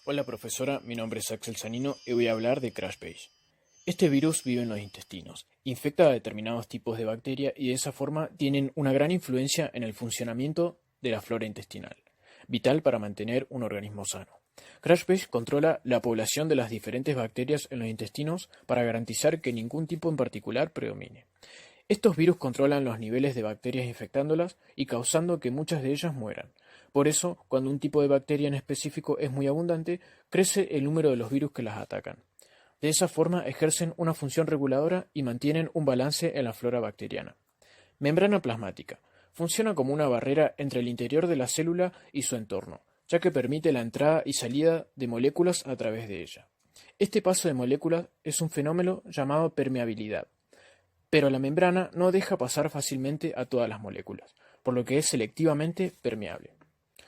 Hola profesora, mi nombre es Axel Sanino y voy a hablar de CrashBase. Este virus vive en los intestinos, infecta a determinados tipos de bacterias y de esa forma tienen una gran influencia en el funcionamiento de la flora intestinal, vital para mantener un organismo sano. CrashBase controla la población de las diferentes bacterias en los intestinos para garantizar que ningún tipo en particular predomine. Estos virus controlan los niveles de bacterias infectándolas y causando que muchas de ellas mueran. Por eso, cuando un tipo de bacteria en específico es muy abundante, crece el número de los virus que las atacan. De esa forma ejercen una función reguladora y mantienen un balance en la flora bacteriana. Membrana plasmática. Funciona como una barrera entre el interior de la célula y su entorno, ya que permite la entrada y salida de moléculas a través de ella. Este paso de moléculas es un fenómeno llamado permeabilidad. Pero la membrana no deja pasar fácilmente a todas las moléculas, por lo que es selectivamente permeable.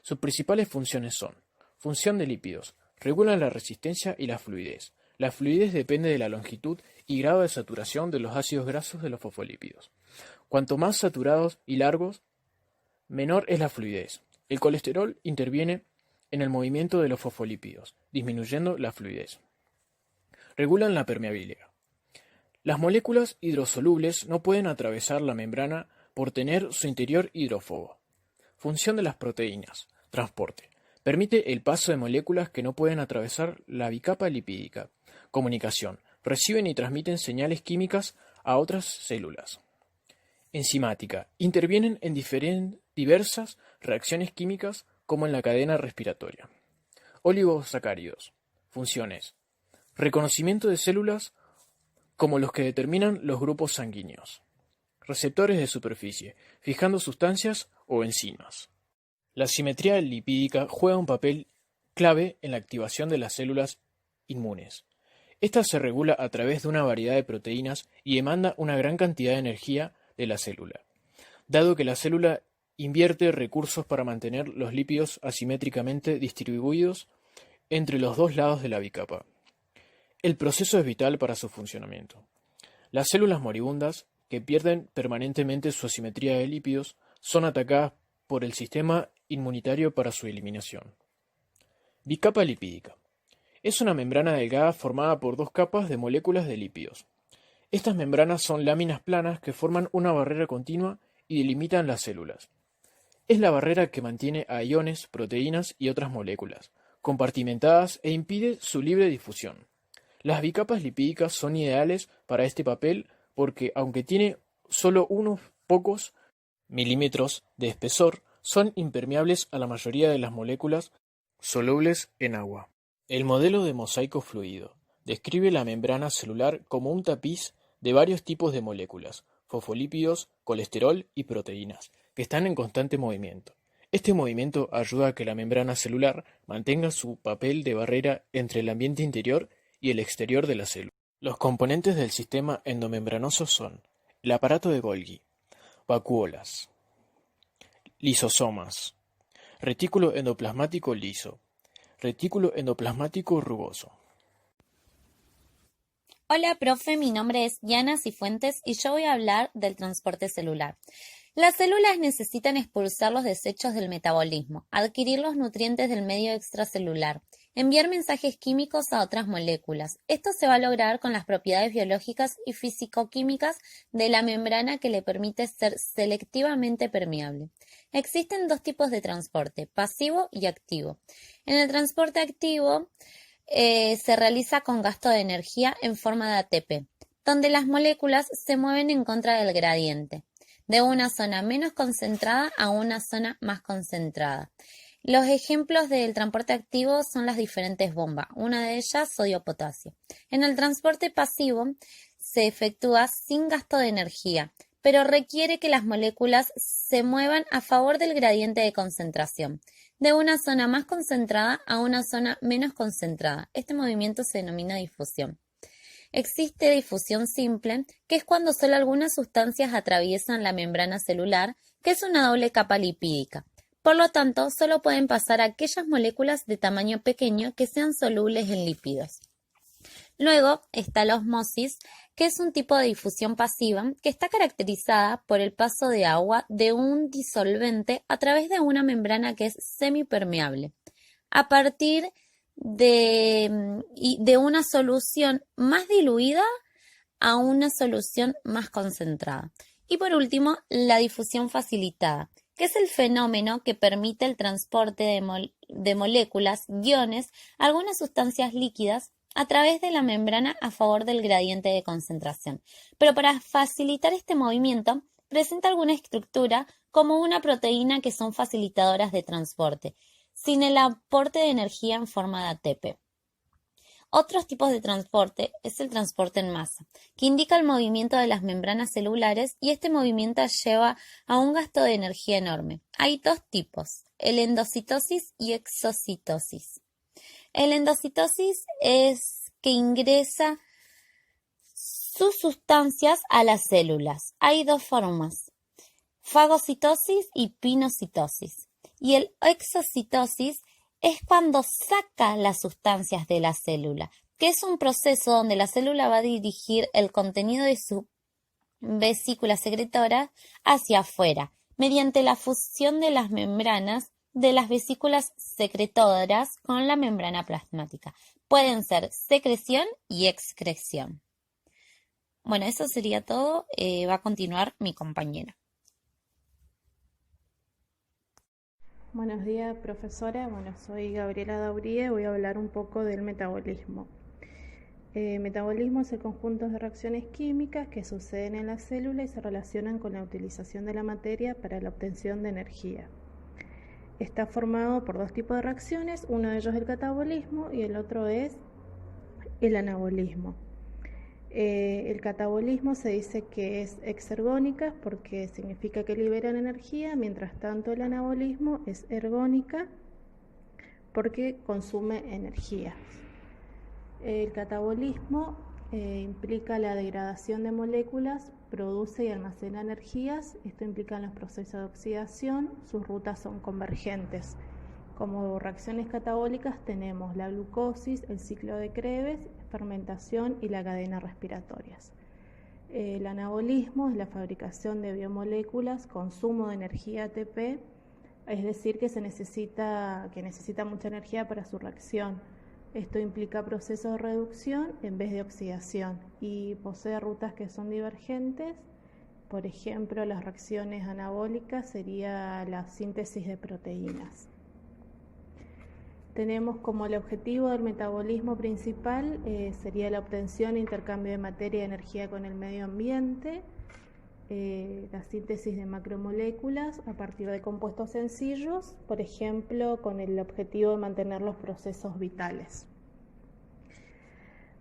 Sus principales funciones son: función de lípidos, regulan la resistencia y la fluidez. La fluidez depende de la longitud y grado de saturación de los ácidos grasos de los fosfolípidos. Cuanto más saturados y largos, menor es la fluidez. El colesterol interviene en el movimiento de los fosfolípidos, disminuyendo la fluidez. Regulan la permeabilidad. Las moléculas hidrosolubles no pueden atravesar la membrana por tener su interior hidrófobo. Función de las proteínas. Transporte. Permite el paso de moléculas que no pueden atravesar la bicapa lipídica. Comunicación. Reciben y transmiten señales químicas a otras células. Enzimática. Intervienen en diversas reacciones químicas como en la cadena respiratoria. Oligosacáridos. Funciones. Reconocimiento de células como los que determinan los grupos sanguíneos. Receptores de superficie, fijando sustancias o enzimas. La simetría lipídica juega un papel clave en la activación de las células inmunes. Esta se regula a través de una variedad de proteínas y demanda una gran cantidad de energía de la célula, dado que la célula invierte recursos para mantener los lípidos asimétricamente distribuidos entre los dos lados de la bicapa. El proceso es vital para su funcionamiento. Las células moribundas, que pierden permanentemente su asimetría de lípidos, son atacadas por el sistema inmunitario para su eliminación. Bicapa lipídica. Es una membrana delgada formada por dos capas de moléculas de lípidos. Estas membranas son láminas planas que forman una barrera continua y delimitan las células. Es la barrera que mantiene a iones, proteínas y otras moléculas, compartimentadas e impide su libre difusión. Las bicapas lipídicas son ideales para este papel porque, aunque tiene solo unos pocos milímetros de espesor, son impermeables a la mayoría de las moléculas solubles en agua. El modelo de mosaico fluido describe la membrana celular como un tapiz de varios tipos de moléculas, fosfolípidos, colesterol y proteínas, que están en constante movimiento. Este movimiento ayuda a que la membrana celular mantenga su papel de barrera entre el ambiente interior y el exterior de la célula. Los componentes del sistema endomembranoso son el aparato de Golgi, vacuolas, lisosomas, retículo endoplasmático liso, retículo endoplasmático rugoso. Hola, profe, mi nombre es Diana Cifuentes y yo voy a hablar del transporte celular. Las células necesitan expulsar los desechos del metabolismo, adquirir los nutrientes del medio extracelular, enviar mensajes químicos a otras moléculas. Esto se va a lograr con las propiedades biológicas y físico-químicas de la membrana que le permite ser selectivamente permeable. Existen dos tipos de transporte, pasivo y activo. En el transporte activo se realiza con gasto de energía en forma de ATP, donde las moléculas se mueven en contra del gradiente, de una zona menos concentrada a una zona más concentrada. Los ejemplos del transporte activo son las diferentes bombas, una de ellas sodio-potasio. En el transporte pasivo se efectúa sin gasto de energía, pero requiere que las moléculas se muevan a favor del gradiente de concentración, de una zona más concentrada a una zona menos concentrada. Este movimiento se denomina difusión. Existe difusión simple, que es cuando solo algunas sustancias atraviesan la membrana celular, que es una doble capa lipídica. Por lo tanto, solo pueden pasar aquellas moléculas de tamaño pequeño que sean solubles en lípidos. Luego está la ósmosis, que es un tipo de difusión pasiva que está caracterizada por el paso de agua de un disolvente a través de una membrana que es semipermeable, a partir de una solución más diluida a una solución más concentrada. Y por último, la difusión facilitada, que es el fenómeno que permite el transporte de moléculas, iones, algunas sustancias líquidas a través de la membrana a favor del gradiente de concentración. Pero para facilitar este movimiento, presenta alguna estructura como una proteína que son facilitadoras de transporte, sin el aporte de energía en forma de ATP. Otros tipos de transporte es el transporte en masa, que indica el movimiento de las membranas celulares y este movimiento lleva a un gasto de energía enorme. Hay dos tipos, el endocitosis y exocitosis. El endocitosis es que ingresa sus sustancias a las células. Hay dos formas, fagocitosis y pinocitosis. Y el exocitosis es cuando saca las sustancias de la célula, que es un proceso donde la célula va a dirigir el contenido de su vesícula secretora hacia afuera, mediante la fusión de las membranas de las vesículas secretoras con la membrana plasmática. Pueden ser secreción y excreción. Bueno, eso sería todo. Va a continuar mi compañera. Buenos días, profesora. Bueno, soy Gabriela Daurie. Voy a hablar un poco del metabolismo. Metabolismo es el conjunto de reacciones químicas que suceden en la célula y se relacionan con la utilización de la materia para la obtención de energía. Está formado por dos tipos de reacciones, uno de ellos es el catabolismo y el otro es el anabolismo. El catabolismo se dice que es exergónica porque significa que liberan energía, mientras tanto el anabolismo es ergónica porque consume energía. El catabolismo implica la degradación de moléculas, produce y almacena energías. Esto implica en los procesos de oxidación, sus rutas son convergentes. Como reacciones catabólicas tenemos la glucosis, el ciclo de Krebs, fermentación y la cadena respiratorias. El anabolismo es la fabricación de biomoléculas, consumo de energía ATP, es decir, que necesita mucha energía para su reacción. Esto implica procesos de reducción en vez de oxidación y posee rutas que son divergentes. Por ejemplo, las reacciones anabólicas sería la síntesis de proteínas. Tenemos como el objetivo del metabolismo principal sería la obtención e intercambio de materia y energía con el medio ambiente, la síntesis de macromoléculas a partir de compuestos sencillos, por ejemplo, con el objetivo de mantener los procesos vitales.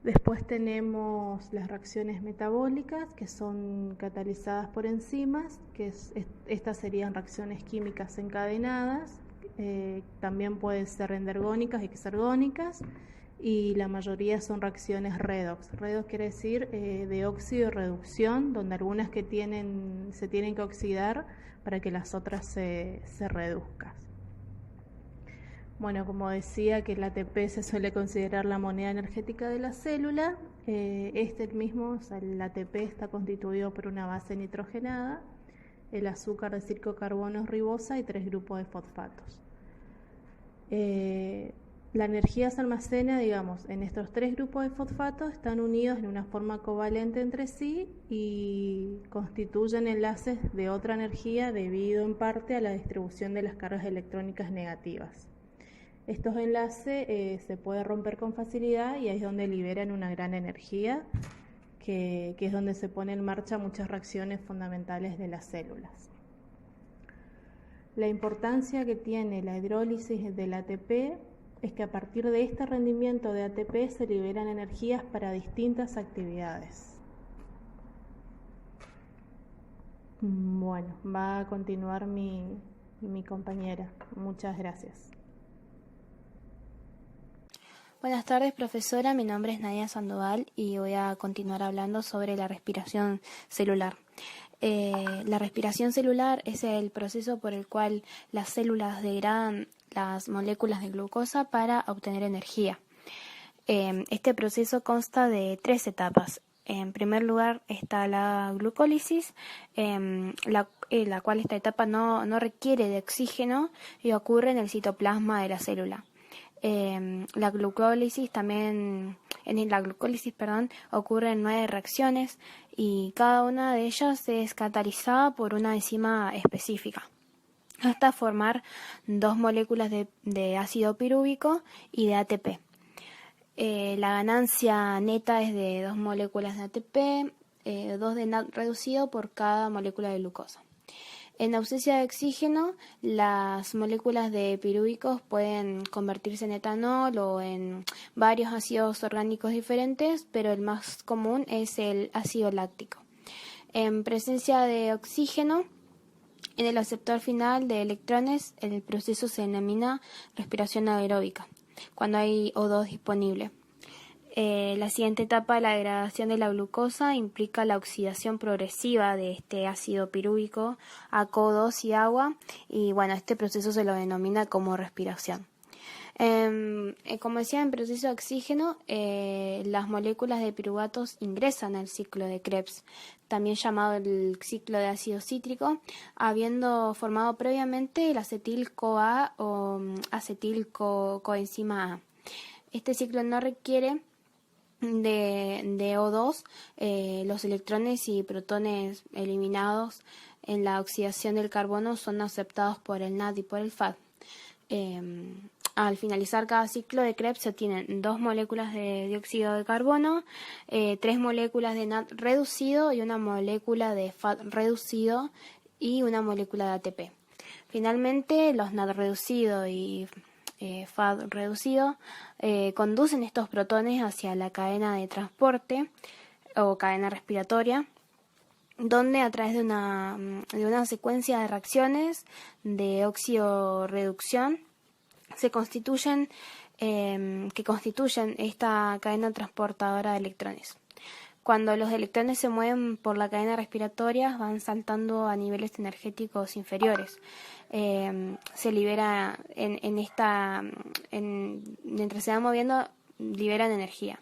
Después tenemos las reacciones metabólicas, que son catalizadas por enzimas, estas serían reacciones químicas encadenadas. También pueden ser endergónicas y exergónicas y la mayoría son reacciones redox. Redox quiere decir de óxido y reducción, donde algunas se tienen que oxidar para que las otras se reduzcan. Bueno, como decía que el ATP se suele considerar la moneda energética de la célula, el ATP está constituido por una base nitrogenada, el azúcar de circocarbono ribosa y 3 grupos de fosfatos. La energía se almacena, en estos 3 grupos de fosfatos, están unidos en una forma covalente entre sí y constituyen enlaces de otra energía debido en parte a la distribución de las cargas electrónicas negativas. Estos enlaces se pueden romper con facilidad y ahí es donde liberan una gran energía, que es donde se ponen en marcha muchas reacciones fundamentales de las células. La importancia que tiene la hidrólisis del ATP es que a partir de este rendimiento de ATP se liberan energías para distintas actividades. Bueno, va a continuar mi compañera. Muchas gracias. Buenas tardes, profesora. Mi nombre es Nadia Sandoval y voy a continuar hablando sobre la respiración celular. La respiración celular es el proceso por el cual las células degradan las moléculas de glucosa para obtener energía. Este proceso consta de 3 etapas. En primer lugar está la glucólisis, la cual esta etapa no requiere de oxígeno y ocurre en el citoplasma de la célula. La glucólisis también, en la glucólisis, ocurren 9 reacciones y cada una de ellas es catalizada por una enzima específica, hasta formar 2 moléculas de ácido pirúvico y de ATP. La ganancia neta es de 2 moléculas de ATP, 2 de NAD reducido por cada molécula de glucosa. En ausencia de oxígeno, las moléculas de pirúvicos pueden convertirse en etanol o en varios ácidos orgánicos diferentes, pero el más común es el ácido láctico. En presencia de oxígeno, en el aceptor final de electrones, el proceso se denomina respiración aeróbica, cuando hay O2 disponible. La siguiente etapa de la degradación de la glucosa implica la oxidación progresiva de este ácido pirúvico a CO2 y agua, y bueno, este proceso se lo denomina como respiración. Como decía, en proceso de oxígeno, las moléculas de piruvatos ingresan al ciclo de Krebs, también llamado el ciclo de ácido cítrico, habiendo formado previamente el acetil-CoA o acetil-coenzima A. Este ciclo no requiere de O2, los electrones y protones eliminados en la oxidación del carbono son aceptados por el NAD y por el FAD. Al finalizar cada ciclo de Krebs se obtienen 2 moléculas de dióxido de carbono, 3 moléculas de NAD reducido y una molécula de FAD reducido y una molécula de ATP. Finalmente, los NAD reducido y FAD reducido conducen estos protones hacia la cadena de transporte o cadena respiratoria, donde a través de una secuencia de reacciones de oxidorreducción que constituyen esta cadena transportadora de electrones. Cuando los electrones se mueven por la cadena respiratoria, van saltando a niveles energéticos inferiores. Se libera mientras se van moviendo, liberan energía.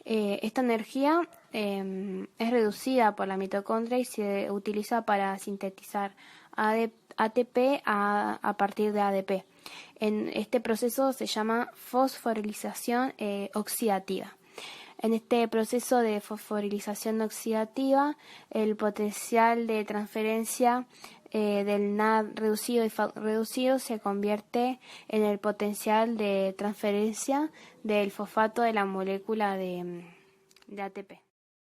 Esta energía es reducida por la mitocondria y se utiliza para sintetizar ATP a partir de ADP. En este proceso se llama fosforilización oxidativa. En este proceso de fosforilización oxidativa, el potencial de transferencia del NAD reducido y FAD reducido se convierte en el potencial de transferencia del fosfato de la molécula de ATP.